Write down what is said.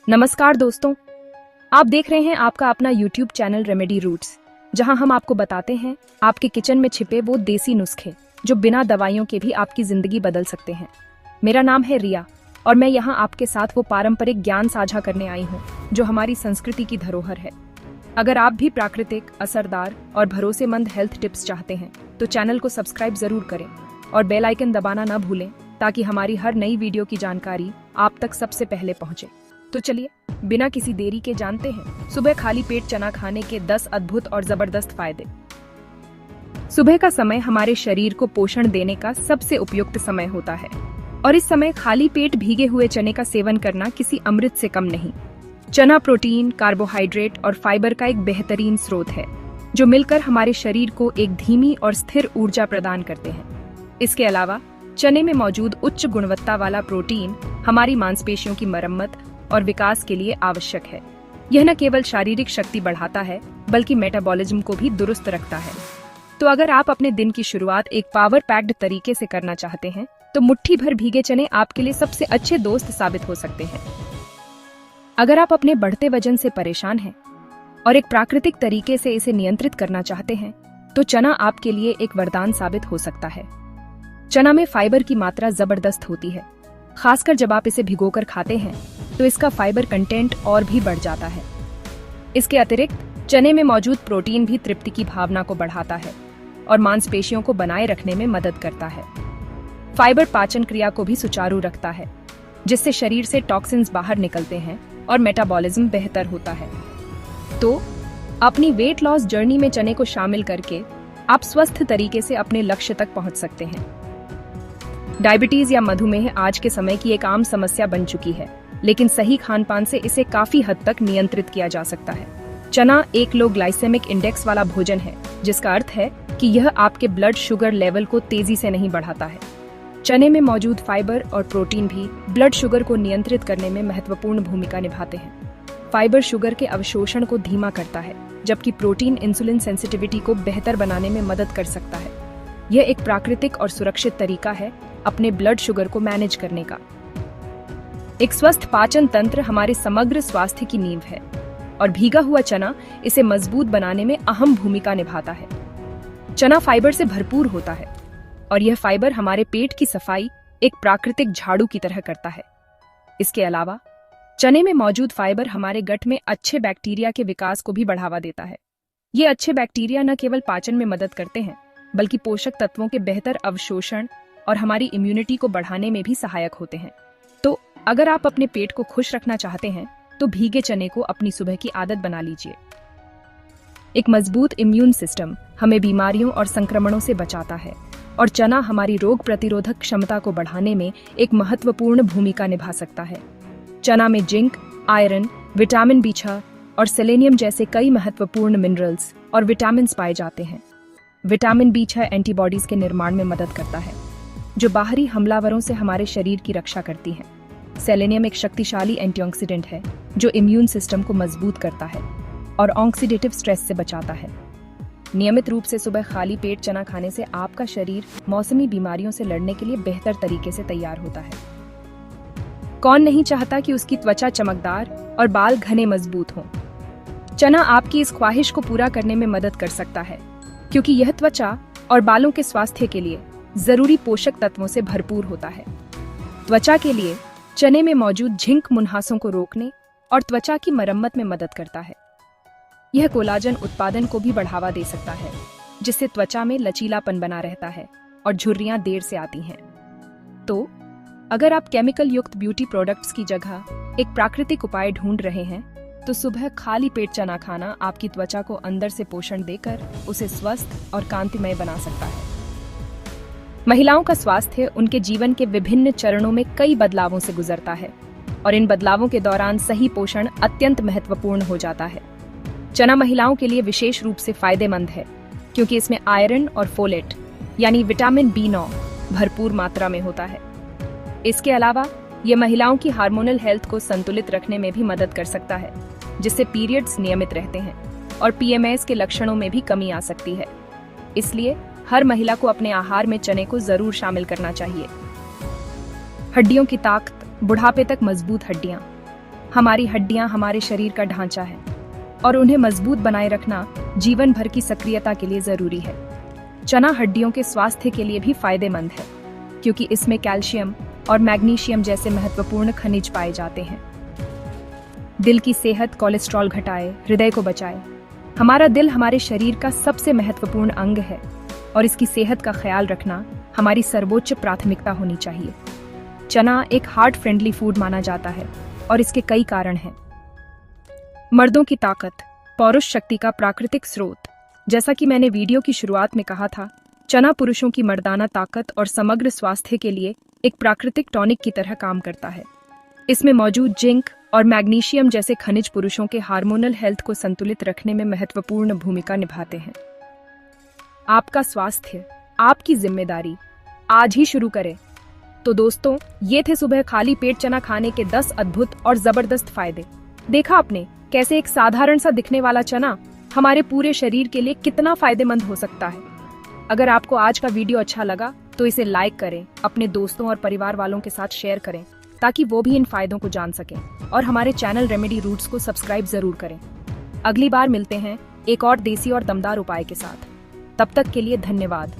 नमस्कार दोस्तों, आप देख रहे हैं आपका अपना YouTube चैनल रेमेडी रूट्स, जहां हम आपको बताते हैं आपके किचन में छिपे वो देसी नुस्खे जो बिना दवाइयों के भी आपकी जिंदगी बदल सकते हैं। मेरा नाम है रिया और मैं यहां आपके साथ वो पारंपरिक ज्ञान साझा करने आई हूं जो हमारी संस्कृति की धरोहर है। अगर आप भी प्राकृतिक, असरदार और भरोसेमंद हेल्थ टिप्स चाहते हैं तो चैनल को सब्सक्राइब जरूर करें और बेल आइकन दबाना न भूलें ताकि हमारी हर नई वीडियो की जानकारी आप तक सबसे पहले पहुंचे। तो चलिए बिना किसी देरी के जानते हैं सुबह खाली पेट चना खाने के 10 अद्भुत और जबरदस्त फायदे। सुबह का समय हमारे शरीर को पोषण देने का सबसे उपयुक्त समय होता है और इस समय खाली पेट भीगे हुए चने का सेवन करना किसी अमृत से कम नहीं। चना प्रोटीन, कार्बोहाइड्रेट और फाइबर का एक बेहतरीन स्रोत है जो मिलकर हमारे शरीर को एक धीमी और स्थिर ऊर्जा प्रदान करते हैं। इसके अलावा चने में मौजूद उच्च गुणवत्ता वाला प्रोटीन हमारी मांसपेशियों की मरम्मत और विकास के लिए आवश्यक है। यह न केवल शारीरिक शक्ति बढ़ाता है बल्कि मेटाबॉलिज्म को भी दुरुस्त रखता है। तो अगर आप अपने दिन की शुरुआत एक पावर पैक्ड तरीके से करना चाहते हैं तो मुट्ठी भर भीगे चने आपके लिए सबसे अच्छे दोस्त साबित हो सकते हैं। अगर आप अपने बढ़ते वजन से परेशान हैं और एक प्राकृतिक तरीके से इसे नियंत्रित करना चाहते हैं तो चना आपके लिए एक वरदान साबित हो सकता है। चना में फाइबर की मात्रा जबरदस्त होती है, खासकर जब आप इसे भिगोकर खाते हैं तो इसका फाइबर कंटेंट और भी बढ़ जाता है। इसके अतिरिक्त चने में मौजूद प्रोटीन भी तृप्ति की भावना को बढ़ाता है और मांसपेशियों को बनाए रखने में मदद करता है। फाइबर पाचन क्रिया को भी सुचारू रखता है, जिससे शरीर से टॉक्सिन्स बाहर निकलते हैं और मेटाबॉलिज्म बेहतर होता है। तो अपनी वेट लॉस जर्नी में चने को शामिल करके आप स्वस्थ तरीके से अपने लक्ष्य तक पहुंच सकते हैं। डायबिटीज या मधुमेह आज के समय की एक आम समस्या बन चुकी है, लेकिन सही खानपान से इसे काफी हद तक नियंत्रित किया जा सकता है। चना एक लो ग्लाइसेमिक इंडेक्स वाला भोजन है, जिसका अर्थ है कि यह आपके ब्लड शुगर लेवल को तेजी से नहीं बढ़ाता है। चने में मौजूद फाइबर और प्रोटीन भी ब्लड शुगर को नियंत्रित करने में महत्वपूर्ण भूमिका निभाते हैं। फाइबर शुगर के अवशोषण को धीमा करता है, जबकि प्रोटीन इंसुलिन सेंसिटिविटी को बेहतर बनाने में मदद कर सकता है। यह एक प्राकृतिक और सुरक्षित तरीका है अपने ब्लड शुगर को मैनेज करने का। एक स्वस्थ पाचन तंत्र हमारे समग्र स्वास्थ्य की नींव है और भीगा हुआ चना इसे मजबूत बनाने में अहम भूमिका निभाता है। चना फाइबर से भरपूर होता है और यह फाइबर हमारे पेट की सफाई एक प्राकृतिक झाड़ू की तरह करता है। इसके अलावा चने में मौजूद फाइबर हमारे गट में अच्छे बैक्टीरिया के विकास को भी बढ़ावा देता है। ये अच्छे बैक्टीरिया न केवल पाचन में मदद करते हैं बल्कि पोषक तत्वों के बेहतर अवशोषण और हमारी इम्यूनिटी को बढ़ाने में भी सहायक होते हैं। तो अगर आप अपने पेट को खुश रखना चाहते हैं तो भीगे चने को अपनी सुबह की आदत बना लीजिए। एक मजबूत इम्यून सिस्टम हमें बीमारियों और संक्रमणों से बचाता है और चना हमारी रोग प्रतिरोधक क्षमता को बढ़ाने में एक महत्वपूर्ण भूमिका निभा सकता है। चना में जिंक, आयरन, विटामिन B6 और सेलेनियम जैसे कई महत्वपूर्ण मिनरल्स और विटामिन पाए जाते हैं। विटामिन B6 एंटीबॉडीज के निर्माण में मदद करता है, जो बाहरी हमलावरों से हमारे शरीर की रक्षा करती हैं। सेलेनियम एक शक्तिशाली एंटीऑक्सीडेंट है जो इम्यून सिस्टम को मजबूत करता है और ऑक्सीडेटिव स्ट्रेस से बचाता है। नियमित रूप से सुबह खाली पेट चना खाने से आपका शरीर मौसमी बीमारियों से लड़ने के लिए बेहतर तरीके से तैयार होता है। कौन नहीं चाहता कि उसकी त्वचा चमकदार और बाल घने मजबूत हों? चना आपकी इस ख्वाहिश को पूरा करने में मदद कर सकता है, क्योंकि यह त्वचा और बालों के स्वास्थ्य के लिए जरूरी पोषक तत्वों से भरपूर होता है। त्वचा के लिए चने में मौजूद जिंक मुंहासों को रोकने और त्वचा की मरम्मत में मदद करता है। यह कोलाजन उत्पादन को भी बढ़ावा दे सकता है, जिससे त्वचा में लचीलापन बना रहता है और झुर्रियां देर से आती हैं। तो अगर आप केमिकल युक्त ब्यूटी प्रोडक्ट्स की जगह एक प्राकृतिक उपाय ढूंढ रहे हैं तो सुबह खाली पेट चना खाना आपकी त्वचा को अंदर से पोषण देकर उसे स्वस्थ और कांतिमय बना सकता है। महिलाओं का स्वास्थ्य उनके जीवन के विभिन्न चरणों में कई बदलावों से गुजरता है और इन बदलावों के दौरान सही पोषण अत्यंत महत्वपूर्ण हो जाता है। चना महिलाओं के लिए विशेष रूप से फायदेमंद है क्योंकि इसमें आयरन और फोलेट यानी विटामिन B9 भरपूर मात्रा में होता है। इसके अलावा ये महिलाओं की हार्मोनल हेल्थ को संतुलित रखने में भी मदद कर सकता है, जिससे पीरियड्स नियमित रहते हैं और PMS के लक्षणों में भी कमी आ सकती है। इसलिए हर महिला को अपने आहार में चने को जरूर शामिल करना चाहिए। हड्डियों की ताकत, बुढ़ापे तक मजबूत हड्डियां। हमारी हड्डियां हमारे शरीर का ढांचा है और उन्हें मजबूत बनाए रखना जीवन भर की सक्रियता के लिए जरूरी है। चना हड्डियों के स्वास्थ्य के लिए भी फायदेमंद है क्योंकि इसमें कैल्शियम और मैग्नीशियम जैसे महत्वपूर्ण खनिज पाए जाते हैं। दिल की सेहत, कोलेस्ट्रॉल घटाए, हृदय को बचाए। हमारा दिल हमारे शरीर का सबसे महत्वपूर्ण अंग है और इसकी सेहत का ख्याल रखना हमारी सर्वोच्च प्राथमिकता होनी चाहिए। चना एक हार्ट फ्रेंडली फूड माना जाता है और इसके कई कारण हैं। मर्दों की ताकत, पौरुष शक्ति का प्राकृतिक स्रोत। जैसा कि मैंने वीडियो की शुरुआत में कहा था, चना पुरुषों की मर्दाना ताकत और समग्र स्वास्थ्य के लिए एक प्राकृतिक टॉनिक की तरह काम करता है। इसमें मौजूद जिंक और मैग्नीशियम जैसे खनिज पुरुषों के हार्मोनल हेल्थ को संतुलित रखने में महत्वपूर्ण भूमिका निभाते हैं। आपका स्वास्थ्य आपकी जिम्मेदारी, आज ही शुरू करें। तो दोस्तों, ये थे सुबह खाली पेट चना खाने के 10 अद्भुत और जबरदस्त फायदे। देखा आपने कैसे एक साधारण सा दिखने वाला चना हमारे पूरे शरीर के लिए कितना फायदेमंद हो सकता है। अगर आपको आज का वीडियो अच्छा लगा तो इसे लाइक करें, अपने दोस्तों और परिवार वालों के साथ शेयर करें ताकि वो भी इन फायदों को जान सकें, और हमारे चैनल रेमेडी रूट्स को सब्सक्राइब जरूर करें। अगली बार मिलते हैं एक और देसी और दमदार उपाय के साथ। तब तक के लिए धन्यवाद।